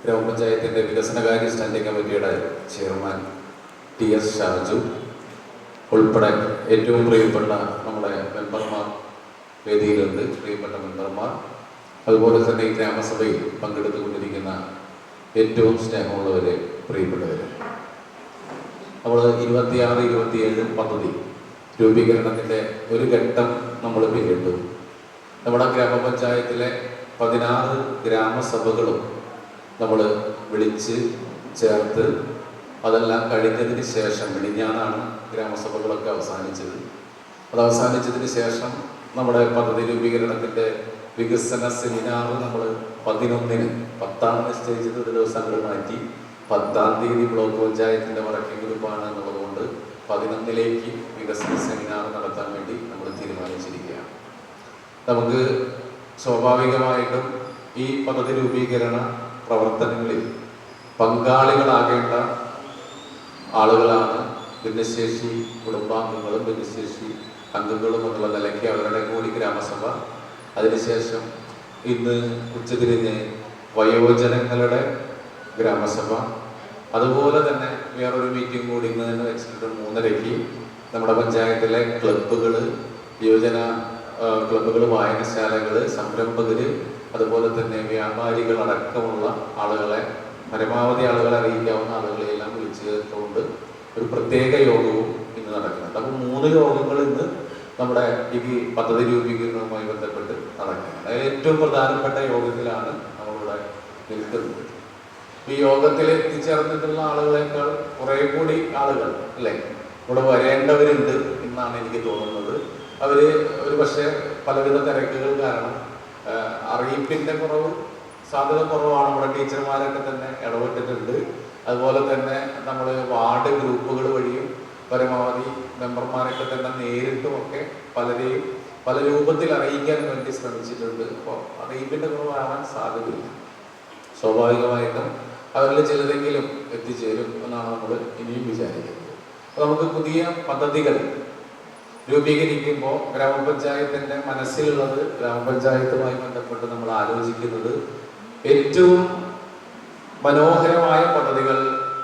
ഗ്രാമപഞ്ചായത്തിൻ്റെ വികസനകാര്യ സ്റ്റാൻഡിംഗ് കമ്മിറ്റിയുടെ ചെയർമാൻ ടി.എസ്. ഷാജു ഉൾപ്പെടെ ഏറ്റവും പ്രിയപ്പെട്ട നമ്മുടെ മെമ്പർമാർ വേദിയിലുണ്ട്. പ്രിയപ്പെട്ട മെമ്പർമാർ, അതുപോലെ തന്നെ ഈ ഗ്രാമസഭയിൽ പങ്കെടുത്തുകൊണ്ടിരിക്കുന്ന ഏറ്റവും സ്നേഹമുള്ളവരെ, പ്രിയപ്പെട്ടവരെ, നമ്മൾ 26-27 പദ്ധതി രൂപീകരണത്തിൻ്റെ ഒരു ഘട്ടം നമ്മൾ പിന്നിട്ടു. നമ്മുടെ ഗ്രാമപഞ്ചായത്തിലെ 16 ഗ്രാമസഭകളും നമ്മൾ വിളിച്ച് ചേർത്ത് അതെല്ലാം കഴിഞ്ഞതിന് ശേഷം മിനിഞ്ഞാന്നാണ് ഗ്രാമസഭകളൊക്കെ അവസാനിച്ചത്. അത് അവസാനിച്ചതിന് ശേഷം നമ്മുടെ പദ്ധതി രൂപീകരണത്തിൻ്റെ വികസന സെമിനാർ നമ്മൾ 11-ന് 10-ാം നിശ്ചയിച്ചത് ഒരു ദിവസങ്ങൾ മാറ്റി 10-ാം തീയതി ബ്ലോക്ക് പഞ്ചായത്തിൻ്റെ വർക്കിംഗ് ഗ്രൂപ്പാണ് എന്നുള്ളതുകൊണ്ട് 11-ലേക്ക് വികസന സെമിനാർ നടത്താൻ വേണ്ടി നമ്മൾ തീരുമാനിച്ചിരിക്കുകയാണ്. നമുക്ക് സ്വാഭാവികമായിട്ടും ഈ പദ്ധതി രൂപീകരണ പ്രവർത്തനങ്ങളിൽ പങ്കാളികളാകേണ്ട ആളുകളാണ് ഭിന്നശേഷി കുടുംബാംഗങ്ങളും ഭിന്നശേഷി അംഗങ്ങളും എന്നുള്ള നിലയ്ക്ക് അവരുടെ കൂടി ഗ്രാമസഭ, അതിനുശേഷം ഇന്ന് ഉച്ചതിരിഞ്ഞ് വയോജനങ്ങളുടെ ഗ്രാമസഭ, അതുപോലെ തന്നെ വേറൊരു മീറ്റിംഗ് കൂടി ഇന്ന് വെച്ചിട്ട് 3:30-ക്ക് നമ്മുടെ പഞ്ചായത്തിലെ ക്ലബ്ബുകൾ, യുവജന ക്ലബ്ബുകൾ, വായനശാലകൾ, സംരംഭകർ, അതുപോലെ തന്നെ വ്യാപാരികൾ അടക്കമുള്ള ആളുകളെ, പരമാവധി ആളുകളെ അറിയിക്കാവുന്ന ആളുകളെയെല്ലാം വിളിച്ചു ചേർത്തുകൊണ്ട് ഒരു പ്രത്യേക യോഗവും ഇന്ന് നടക്കുന്നുണ്ട്. അപ്പോൾ 3 യോഗങ്ങൾ ഇന്ന് നമ്മുടെ ഈ പദ്ധതി രൂപീകരണവുമായി ബന്ധപ്പെട്ട് നടക്കുന്നത്. അതിൽ ഏറ്റവും പ്രധാനപ്പെട്ട യോഗത്തിലാണ് നമ്മളിവിടെ നിൽക്കുന്നത്. ഈ യോഗത്തിൽ എത്തിച്ചേർന്നിട്ടുള്ള ആളുകളെക്കാൾ കുറെ കൂടി ആളുകൾ അല്ലേ ഇവിടെ വരേണ്ടവരുണ്ട് എന്നാണ് എനിക്ക് തോന്നുന്നത്. അവര് ഒരു പക്ഷേ പലവിധ തിരക്കുകൾ കാരണം അറിയിപ്പിന്റെ കുറവ്, സാധ്യത കുറവാണ്. നമ്മുടെ ടീച്ചർമാരൊക്കെ തന്നെ ഇടപെട്ടിട്ടുണ്ട്. അതുപോലെ തന്നെ നമ്മൾ വാർഡ് ഗ്രൂപ്പുകൾ വഴിയും പരമാവധി മെമ്പർമാരൊക്കെ തന്നെ നേരിട്ടുമൊക്കെ പലരെയും പല രൂപത്തിൽ അറിയിക്കാൻ വേണ്ടി ശ്രമിച്ചിട്ടുണ്ട്. അപ്പോൾ അറിയിപ്പിന്റെ കുറവാകാൻ സാധ്യതയില്ല. സ്വാഭാവികമായിട്ടും അവരിൽ ചിലരെങ്കിലും എത്തിച്ചേരും എന്നാണ് നമ്മൾ ഇനിയും വിചാരിക്കുന്നത്. അപ്പോൾ നമുക്ക് പുതിയ പദ്ധതികൾ രൂപീകരിക്കുമ്പോൾ ഗ്രാമപഞ്ചായത്തിൻ്റെ മനസ്സിലുള്ളത്, ഗ്രാമപഞ്ചായത്തുമായി ബന്ധപ്പെട്ട് നമ്മൾ ആലോചിക്കുന്നത് ഏറ്റവും മനോഹരമായ പദ്ധതികൾ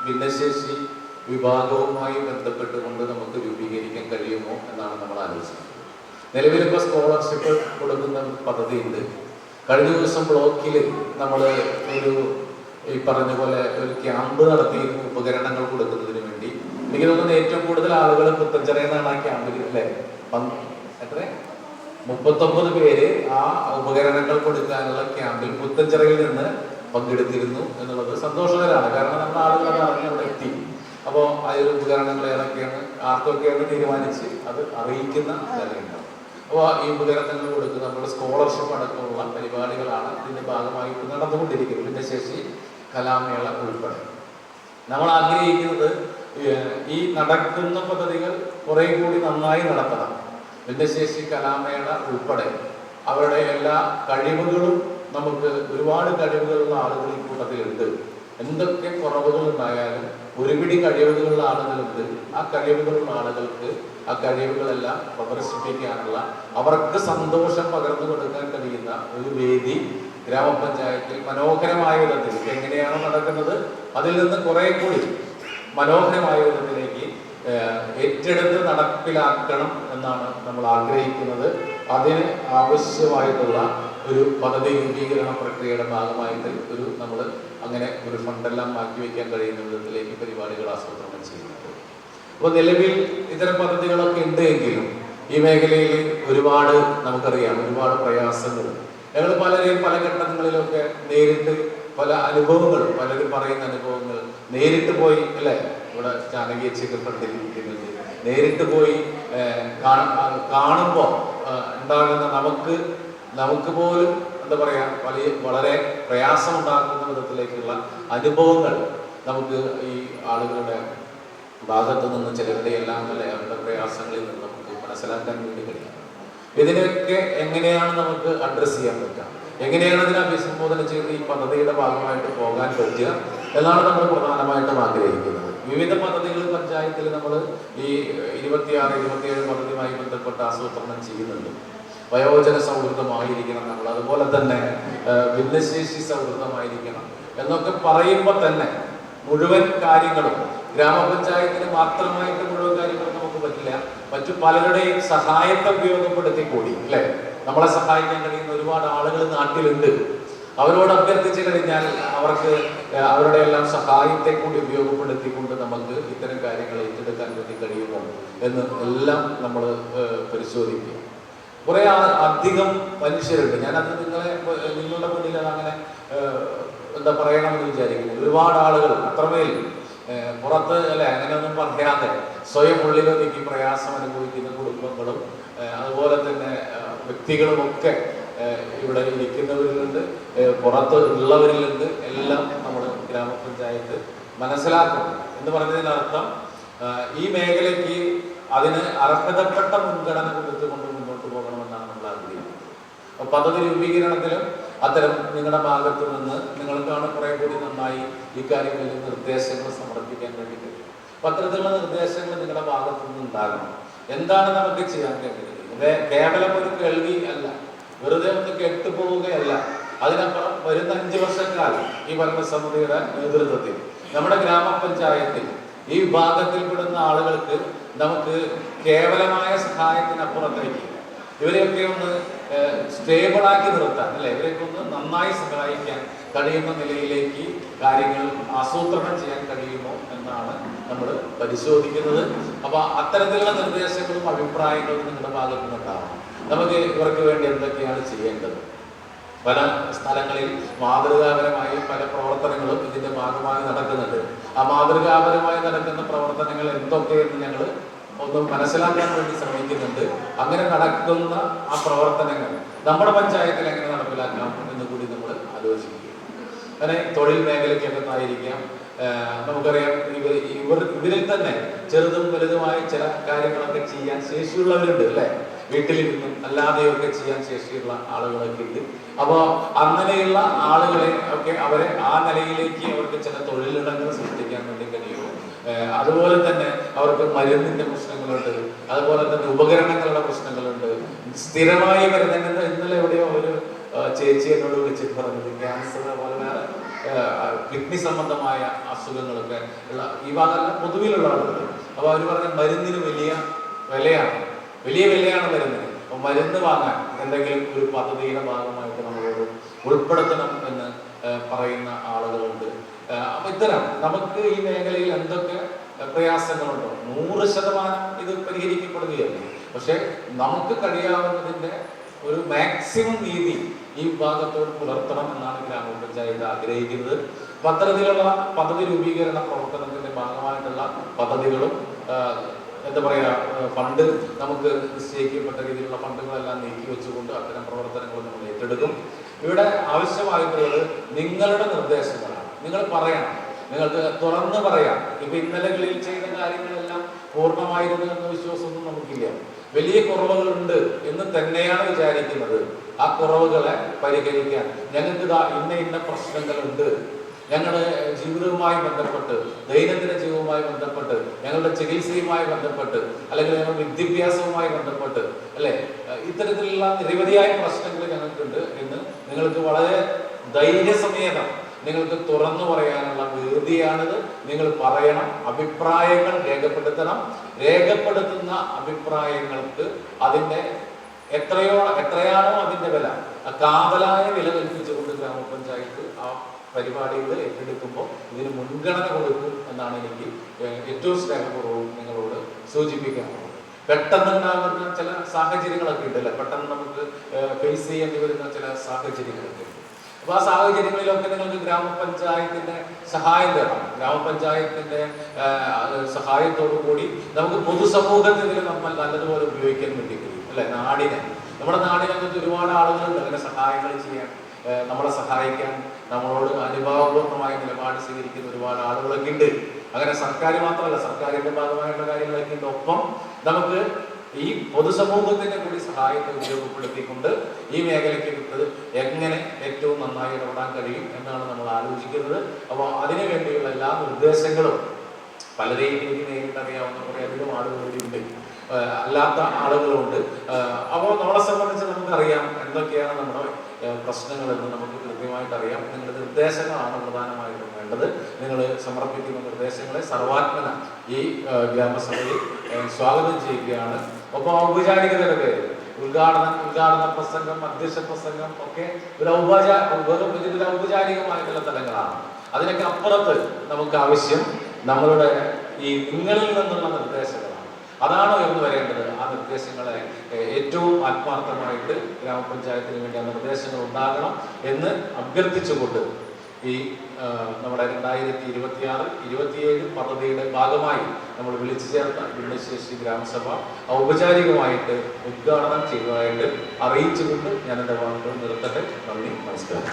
ഭിന്നശേഷി വിഭാഗവുമായി ബന്ധപ്പെട്ടുകൊണ്ട് നമുക്ക് രൂപീകരിക്കാൻ കഴിയുമോ എന്നാണ് നമ്മൾ ആലോചിക്കുന്നത്. നിലവിലിപ്പോൾ സ്കോളർഷിപ്പ് കൊടുക്കുന്ന പദ്ധതിയുണ്ട്. കഴിഞ്ഞ ദിവസം ബ്ലോക്കിൽ നമ്മൾ ഈ പറഞ്ഞ പോലെ ഒരു ക്യാമ്പ് നടത്തിയിരുന്നു ഉപകരണങ്ങൾ കൊടുക്കുന്നതിന് വേണ്ടി. എനിക്ക് തോന്നുന്നത് ഏറ്റവും കൂടുതൽ ആളുകൾ പുത്തഞ്ചിറയെന്നാണ് ആ ക്യാമ്പിൽ അല്ലേ, എത്ര 39 പേര് ആ ഉപകരണങ്ങൾ കൊടുക്കാനുള്ള ക്യാമ്പിൽ പുത്തഞ്ചിറയിൽ നിന്ന് പങ്കെടുത്തിരുന്നു എന്നുള്ളത് സന്തോഷകരമാണ്. കാരണം നമ്മുടെ ആളുകൾ അത് അറിഞ്ഞ് അവിടെ എത്തി. അപ്പോൾ അതിൽ ഉപകരണങ്ങൾ ഏതൊക്കെയാണ്, ആർക്കൊക്കെയാണ് തീരുമാനിച്ച് അത് അറിയിക്കുന്ന നിലയുണ്ടാവും. അപ്പോൾ ഈ ഉപകരണങ്ങൾ കൊടുക്കുന്ന നമ്മുടെ സ്കോളർഷിപ്പ് അടക്കമുള്ള പരിപാടികളാണ് ഇതിൻ്റെ ഭാഗമായിട്ട് നടന്നുകൊണ്ടിരിക്കുന്നത്. ഭിന്നശേഷി കലാമേള ഉൾപ്പെടെ നമ്മൾ ആഗ്രഹിക്കുന്നത് ഈ നടക്കുന്ന പദ്ധതികൾ കുറെ കൂടി നന്നായി നടത്തണം. ഭിന്നശേഷി കലാമേള ഉൾപ്പെടെ അവരുടെ എല്ലാ കഴിവുകളും, നമുക്ക് ഒരുപാട് കഴിവുകളുള്ള ആളുകൾ ഈ കൂട്ടത്തിലുണ്ട്. എന്തൊക്കെ കുറവുകൾ ഉണ്ടായാലും ഒരുപിടി കഴിവുകളുള്ള ആളുകളുണ്ട്. ആ കഴിവുകളുള്ള ആളുകൾക്ക് ആ കഴിവുകളെല്ലാം പ്രദർശിപ്പിക്കാനുള്ള, അവർക്ക് സന്തോഷം പകർന്നു കൊടുക്കാൻ കഴിയുന്ന ഒരു വേദി ഗ്രാമപഞ്ചായത്തിൽ മനോഹരമായ വിധത്തിൽ എങ്ങനെയാണോ നടക്കുന്നത് അതിൽ നിന്ന് കുറെ കൂടി മനോഹരമായ വിധത്തിലേക്ക് ഏറ്റെടുത്ത് നടപ്പിലാക്കണം എന്നാണ് നമ്മൾ ആഗ്രഹിക്കുന്നത്. അതിന് ആവശ്യമായിട്ടുള്ള ഒരു പദ്ധതി രൂപീകരണ പ്രക്രിയയുടെ ഭാഗമായിട്ട് നമ്മൾ അങ്ങനെ ഒരു ഫണ്ടെല്ലാം മാറ്റിവെക്കാൻ കഴിയുന്ന വിധത്തിലേക്ക് പരിപാടികൾ ആസൂത്രണം ചെയ്യുന്നുണ്ട്. അപ്പോൾ നിലവിൽ ഇത്തരം പദ്ധതികളൊക്കെ ഉണ്ട് എങ്കിലും ഈ മേഖലയിൽ ഒരുപാട് നമുക്കറിയാം, ഒരുപാട് പ്രയാസങ്ങൾ ഞങ്ങൾ പലരെയും പല ഘട്ടങ്ങളിലൊക്കെ നേരിട്ട് പല അനുഭവങ്ങൾ, പലരും പറയുന്ന അനുഭവങ്ങൾ നേരിട്ട് പോയി അല്ലേ, ഇവിടെ ജാനകിയച്ചൊക്കെ ഫ്രണ്ടിൽ നേരിട്ട് പോയി കാണുമ്പോൾ ഉണ്ടാകുന്ന നമുക്ക് പോലും എന്താ പറയുക വളരെ പ്രയാസമുണ്ടാക്കുന്ന വിധത്തിലേക്കുള്ള അനുഭവങ്ങൾ നമുക്ക് ഈ ആളുകളുടെ ഭാഗത്തു നിന്ന് ചിലരുടെ എല്ലാം അല്ലെ അവരുടെ പ്രയാസങ്ങളിൽ നിന്ന് നമുക്ക് മനസ്സിലാക്കാൻ വേണ്ടി കഴിയും. ഇതിനെയൊക്കെ എങ്ങനെയാണ് നമുക്ക് അഡ്രസ്സ് ചെയ്യാൻ പറ്റുക, എങ്ങനെയാണ് ഇതിനെ അഭിസംബോധന ചെയ്ത് ഈ പദ്ധതിയുടെ ഭാഗമായിട്ട് പോകാൻ പറ്റുക എന്നാണ് നമ്മൾ പ്രധാനമായിട്ടും ആഗ്രഹിക്കുന്നത്. വിവിധ പദ്ധതികൾ പഞ്ചായത്തിൽ നമ്മൾ ഈ 26-27 പദ്ധതിയുമായി ബന്ധപ്പെട്ട് ആസൂത്രണം ചെയ്യുന്നുണ്ട്. വയോജന സൗഹൃദമായിരിക്കണം നമ്മൾ, അതുപോലെ തന്നെ ഭിന്നശേഷി സൗഹൃദമായിരിക്കണം എന്നൊക്കെ പറയുമ്പോൾ തന്നെ മുഴുവൻ കാര്യങ്ങളും ഗ്രാമപഞ്ചായത്തിന് മാത്രമായിട്ട് മുഴുവൻ കാര്യങ്ങളും നമുക്ക് പറ്റില്ല. മറ്റു പലരുടെയും സഹായത്തെ ഉപയോഗപ്പെടുത്തി കൂടി, അല്ലെ, നമ്മളെ സഹായിക്കാൻ കഴിയുന്ന ഒരുപാട് ആളുകൾ നാട്ടിലുണ്ട്. അവരോട് അഭ്യർത്ഥിച്ചു കഴിഞ്ഞാൽ അവർക്ക് അവരുടെ എല്ലാം സഹായത്തെ കൂടി ഉപയോഗപ്പെടുത്തിക്കൊണ്ട് നമുക്ക് ഇത്തരം കാര്യങ്ങൾ ഏറ്റെടുക്കാൻ വേണ്ടി കഴിയുമോ എന്ന് എല്ലാം നമ്മൾ പരിശോധിക്കുക. കുറെ അധികം മനുഷ്യരുണ്ട്. ഞാനത് നിങ്ങളുടെ മുന്നിൽ അതങ്ങനെ എന്താ പറയണമെന്ന് വിചാരിക്കുന്നു. ഒരുപാട് ആളുകൾ അത്രമേൽ പുറത്ത് അല്ലെ അങ്ങനെയൊന്നും പറയാതെ സ്വയം ഉള്ളിലൊതുക്കി പ്രയാസം അനുഭവിക്കുന്ന കുടുംബങ്ങളും അതുപോലെ തന്നെ വ്യക്തികളുമൊക്കെ ഇവിടെ ഇരിക്കുന്നവരിലുണ്ട്, പുറത്ത് ഉള്ളവരിലുണ്ട്. എല്ലാം നമ്മൾ ഗ്രാമപഞ്ചായത്ത് മനസ്സിലാക്കണം എന്ന് പറഞ്ഞതിനർത്ഥം ഈ മേഖലയ്ക്ക് അതിന് അർഹതപ്പെട്ട മുൻഗണന കൊടുത്തുകൊണ്ട് മുന്നോട്ട് പോകണമെന്നാണ് നമ്മൾ ആഗ്രഹിക്കുന്നത്. പദ്ധതി രൂപീകരണത്തിലും അത്തരം നിങ്ങളുടെ ഭാഗത്തു നിന്ന് നിങ്ങൾക്കാണ് കുറെ കൂടി നന്നായി ഇക്കാര്യങ്ങളിൽ നിർദ്ദേശങ്ങൾ സമർപ്പിക്കാൻ വേണ്ടി കഴിയും. അത്തരത്തിലുള്ള നിർദ്ദേശങ്ങൾ നിങ്ങളുടെ ഭാഗത്തു നിന്ന് ഉണ്ടാകണം. എന്താണ് നമുക്ക് ചെയ്യാൻ കഴിയുന്നത്? കേവലം ഒരു കേൾവി അല്ല, വെറുതെ ഒന്ന് കെട്ടുപോവുകയല്ല. അതിനപ്പുറം വരുന്ന 5 വർഷക്കാലം ഈ ഭരണസമിതിയുടെ നേതൃത്വത്തിൽ നമ്മുടെ ഗ്രാമപഞ്ചായത്തിൽ ഈ വിഭാഗത്തിൽപ്പെടുന്ന ആളുകൾക്ക് നമുക്ക് കേവലമായ സഹായത്തിനപ്പുറത്തേക്ക് ഇവരെയൊക്കെ ഒന്ന് സ്റ്റേബിളാക്കി നിർത്താൻ, അല്ലെ, ഇവരെയൊക്കെ ഒന്ന് നന്നായി സഹായിക്കാൻ കഴിയുന്ന നിലയിലേക്ക് കാര്യങ്ങൾ ആസൂത്രണം ചെയ്യാൻ കഴിയുമോ എന്നാണ് നമ്മൾ പരിശോധിക്കുന്നത്. അപ്പൊ അത്തരത്തിലുള്ള നിർദ്ദേശങ്ങളും അഭിപ്രായങ്ങളും നിങ്ങളുടെ ഭാഗത്തു നിന്നുണ്ടാവണം. നമുക്ക് ഇവർക്ക് വേണ്ടി എന്തൊക്കെയാണ് ചെയ്യേണ്ടത്? പല സ്ഥലങ്ങളിൽ മാതൃകാപരമായി പല പ്രവർത്തനങ്ങളും ഇതിന്റെ ഭാഗമായി നടക്കുന്നുണ്ട്. ആ മാതൃകാപരമായി നടക്കുന്ന പ്രവർത്തനങ്ങൾ എന്തൊക്കെയെന്ന് ഞങ്ങൾ ഒന്ന് മനസ്സിലാക്കാൻ വേണ്ടി ശ്രമിക്കുന്നുണ്ട്. അങ്ങനെ നടക്കുന്ന ആ പ്രവർത്തനങ്ങൾ നമ്മുടെ പഞ്ചായത്തിൽ എങ്ങനെ നടപ്പിലാക്കാം എന്ന് കൂടി നമ്മൾ ആലോചിക്കുക. അങ്ങനെ തൊഴിൽ മേഖലയ്ക്കൊക്കെ ആയിരിക്കാം. നമുക്കറിയാം ഇവരിൽ തന്നെ ചെറുതും വലുതുമായ ചില കാര്യങ്ങളൊക്കെ ചെയ്യാൻ ശേഷിയുള്ളവരുണ്ട്, അല്ലെ, വീട്ടിലിരുന്നും അല്ലാതെയൊക്കെ ചെയ്യാൻ ശേഷിയുള്ള ആളുകളൊക്കെ ഉണ്ട്. അപ്പോൾ അങ്ങനെയുള്ള ആളുകളെ ഒക്കെ അവരെ ആ നിലയിലേക്ക് അവർക്ക് ചില തൊഴിലിടങ്ങൾ സൃഷ്ടിക്കാൻ വേണ്ടി കഴിയുമോ? അതുപോലെ തന്നെ അവർക്ക് മരുന്നിന്റെ പ്രശ്നങ്ങളുണ്ട്, അതുപോലെ തന്നെ ഉപകരണങ്ങളുടെ പ്രശ്നങ്ങളുണ്ട്, സ്ഥിരമായി വരുന്ന ഇന്നലെ എവിടെയോ ഒരു ചേച്ചി എന്നോട് വിളിച്ചിട്ട് പറഞ്ഞത് ക്യാൻസർ പോലെ വേറെ കിഡ്നി സംബന്ധമായ അസുഖങ്ങളൊക്കെ ഉള്ള ഈ ഭാഗമല്ല പൊതുവിലുള്ള ആളുകൾ. അപ്പൊ അവർ പറഞ്ഞ മരുന്നിന് വലിയ വിലയാണ് മരുന്നിന്. അപ്പൊ മരുന്ന് വാങ്ങാൻ എന്തെങ്കിലും ഒരു പദ്ധതിയുടെ ഭാഗമായിട്ട് നമ്മളോട് ഉൾപ്പെടുത്തണം എന്ന് പറയുന്ന ആളുകളുണ്ട്. അപ്പൊ ഇത്തരം നമുക്ക് ഈ മേഖലയിൽ എന്തൊക്കെ പ്രയാസങ്ങളുണ്ടോ 100% ഇത് പരിഹരിക്കപ്പെടുകയല്ലേ. പക്ഷെ നമുക്ക് കഴിയാവുന്നതിന്റെ ഒരു മാക്സിമം നീതി ഈ വിഭാഗത്തോട് പുലർത്തണം എന്നാണ് ഗ്രാമപഞ്ചായത്ത് ആഗ്രഹിക്കുന്നത്. അത്തരത്തിലുള്ള പദ്ധതി രൂപീകരണ പ്രവർത്തനത്തിന്റെ ഭാഗമായിട്ടുള്ള പദ്ധതികളും എന്താ പറയുക, ഫണ്ട് നമുക്ക് നിശ്ചയിക്കപ്പെട്ട രീതിയിലുള്ള ഫണ്ടുകളെല്ലാം നീക്കി വെച്ചുകൊണ്ട് അത്തരം പ്രവർത്തനങ്ങൾ നമ്മൾ ഏറ്റെടുക്കും. ഇവിടെ ആവശ്യമായിട്ടുള്ളത് നിങ്ങളുടെ നിർദ്ദേശങ്ങളാണ്. നിങ്ങൾ പറയണം, നിങ്ങൾക്ക് തുറന്ന് പറയാം. ഇപ്പൊ ഇന്നലകളിൽ ചെയ്ത കാര്യങ്ങളെല്ലാം പൂർണ്ണമായിരുന്നു എന്ന വിശ്വാസമൊന്നും നമുക്കില്ല. വലിയ കുറവുകളുണ്ട് എന്ന് തന്നെയാണ് വിചാരിക്കുന്നത്. ആ കുറവുകളെ പരിഹരിക്കാൻ ഞങ്ങൾക്ക് ഇന്ന പ്രശ്നങ്ങളുണ്ട്, ഞങ്ങളുടെ ജീവിതവുമായി ബന്ധപ്പെട്ട്, ദൈനംദിന ജീവിതവുമായി ബന്ധപ്പെട്ട്, ഞങ്ങളുടെ ചികിത്സയുമായി ബന്ധപ്പെട്ട്, അല്ലെങ്കിൽ ഞങ്ങളുടെ വിദ്യാഭ്യാസവുമായി ബന്ധപ്പെട്ട്, അല്ലെ, ഇത്തരത്തിലുള്ള നിരവധിയായ പ്രശ്നങ്ങൾ ഞങ്ങൾക്കുണ്ട് എന്ന് നിങ്ങൾക്ക് വളരെ ധൈര്യസമേതം നിങ്ങൾക്ക് തുറന്നു പറയാനുള്ള വേദിയാണിത്. നിങ്ങൾ പറയണം, അഭിപ്രായങ്ങൾ രേഖപ്പെടുത്തണം. രേഖപ്പെടുത്തുന്ന അഭിപ്രായങ്ങൾക്ക് അതിന്റെ എത്രയാണോ അതിന്റെ വില, കാതലായ വില കൽപ്പിച്ചുകൊണ്ട് ഗ്രാമപഞ്ചായത്ത് ആ പരിപാടികൾ ഏറ്റെടുക്കുമ്പോൾ ഇതിന് മുൻഗണന കൊടുക്കും എന്നാണ് എനിക്ക് ഏറ്റവും സ്നേഹപൂർവ്വം നിങ്ങളോട് സൂചിപ്പിക്കാനുള്ളത്. പെട്ടെന്നുണ്ടാകുന്ന ചില സാഹചര്യങ്ങളൊക്കെ ഉണ്ടല്ലേ, പെട്ടെന്ന് നമുക്ക് ഫേസ് ചെയ്യേണ്ടി വരുന്ന ചില സാഹചര്യങ്ങളൊക്കെ ഉണ്ട്. അപ്പൊ ആ സാഹചര്യങ്ങളിലൊക്കെ നിങ്ങൾക്ക് ഗ്രാമപഞ്ചായത്തിന്റെ സഹായം തരണം. ഗ്രാമപഞ്ചായത്തിന്റെ സഹായത്തോടു കൂടി നമുക്ക് പൊതുസമൂഹത്തിൽ നമ്മൾ നല്ലതുപോലെ ഉപയോഗിക്കാൻ വേണ്ടി കഴിയും, അല്ലെ. നമ്മുടെ നാടിനകത്ത് ഒരുപാട് ആളുകളുണ്ട് അങ്ങനെ സഹായങ്ങൾ ചെയ്യാൻ, നമ്മളെ സഹായിക്കാൻ, നമ്മളോട് അനുഭാവപൂർണ്ണമായ നിലപാട് സ്വീകരിക്കുന്ന ഒരുപാട് ആളുകളൊക്കെ ഉണ്ട്. അങ്ങനെ സർക്കാർ മാത്രമല്ല, സർക്കാരിന്റെ ഭാഗമായിട്ടുള്ള കാര്യങ്ങളൊക്കെ ഉണ്ട്. ഒപ്പം നമുക്ക് ഈ പൊതുസമൂഹത്തിന്റെ കൂടി സഹായത്തെ ഉപയോഗപ്പെടുത്തിക്കൊണ്ട് ഈ മേഖലയ്ക്ക് വിട്ടത് എങ്ങനെ ഏറ്റവും നന്നായി ഇടപെടാൻ കഴിയും എന്നാണ് നമ്മൾ ആലോചിക്കുന്നത്. അപ്പോൾ അതിനു വേണ്ടിയുള്ള എല്ലാ നിർദ്ദേശങ്ങളും പലരെയും എനിക്ക് നേരിട്ടറിയാവുന്ന കുറേ അധികം ആളുകളുണ്ട്, അല്ലാത്ത ആളുകളുണ്ട്. അപ്പോൾ നമ്മളെ സംബന്ധിച്ച് നമുക്ക് നമുക്കറിയാം എന്തൊക്കെയാണ് നമ്മുടെ പ്രശ്നങ്ങളെന്ന് നമുക്ക് കൃത്യമായിട്ട് അറിയാം. നിങ്ങളുടെ നിർദ്ദേശങ്ങളാണ് പ്രധാനമായിട്ടും വേണ്ടത്. നിങ്ങൾ സമർപ്പിക്കുന്ന നിർദ്ദേശങ്ങളെ സർവാത്മന ഈ ഗ്രാമസഭയിൽ സ്വാഗതം ചെയ്യുകയാണ്. ഒപ്പം ഔപചാരികതയുടെ പേര് ഉദ്ഘാടന പ്രസംഗം, അധ്യക്ഷ പ്രസംഗം ഒക്കെ ഒരു ഔപചാരികമായിട്ടുള്ള തലങ്ങളാണ്. അതിനൊക്കെ അപ്പുറത്ത് നമുക്ക് ആവശ്യം നമ്മളുടെ ഈ നിങ്ങളിൽ നിന്നുള്ള നിർദ്ദേശങ്ങളാണ്. അതാണ് ഉയർന്നു വരേണ്ടത്. ആ നിർദ്ദേശങ്ങളെ ഏറ്റവും ആത്മാർത്ഥമായിട്ട് ഗ്രാമപഞ്ചായത്തിന് വേണ്ടി ആ നിർദ്ദേശങ്ങൾ ഉണ്ടാകണം എന്ന് അഭ്യർത്ഥിച്ചുകൊണ്ട് ഈ നമ്മുടെ 2026-27 പദ്ധതിയുടെ ഭാഗമായി നമ്മൾ വിളിച്ചു ചേർത്ത ഭിന്നശേഷി ഗ്രാമസഭ ഔപചാരികമായിട്ട് ഉദ്ഘാടനം ചെയ്തതായിട്ട് അറിയിച്ചുകൊണ്ട് ഞാൻ എൻ്റെ വാക്കുകൾ നിർത്തട്ടെ. നന്ദി, നമസ്കാരം.